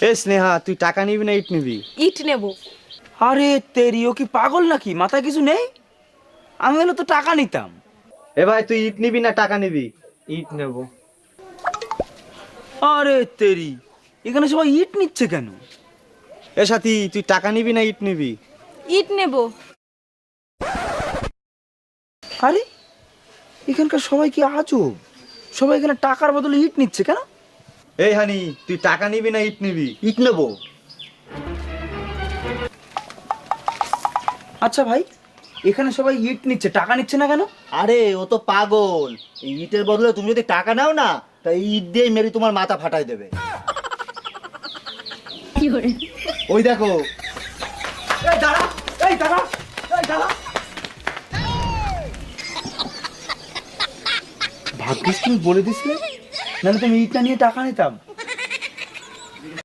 এ স্নেহা, তুই টাকা নিবি না ইট নিবি? ইট নেব। আরে তেরি, ও কি পাগল নাকি? মাথায় কিছু নেই? আমি হলে তো টাকা নিতাম। এ ভাই, তুই ইট নিবি না টাকা নিবি? ইট নেব। আরে তেরি, এখানে সবাই ইট নিচ্ছে কেন? এ সাথী, তুই টাকা নিবি না ইট নিবি? ইট নেব। আরে এখানকার সবাই কি আজব, সবাই এখানে টাকার বদলে ইট নিচ্ছে কেন? এই হানি, তুই টাকা নিবি না ইট নিবি? ইট নেব। আচ্ছা ভাই, এখানে সবাই ইট নিচ্ছে, টাকা নিচ্ছে না কেন? আরে ও তো পাগল। এই ইটের বদলে তুমি যদি টাকা নাও না, তা এই ইট দিয়ে মেরে তোমার মাথা ফাটাই দেবে। ওই দেখো। এই দাঁড়া, এই দাঁড়া, এই দাঁড়া। ভাগ্যিস তুমি বলে দিছিলে, নাহলে তুমি ইট না নিয়ে টাকা নিতাম।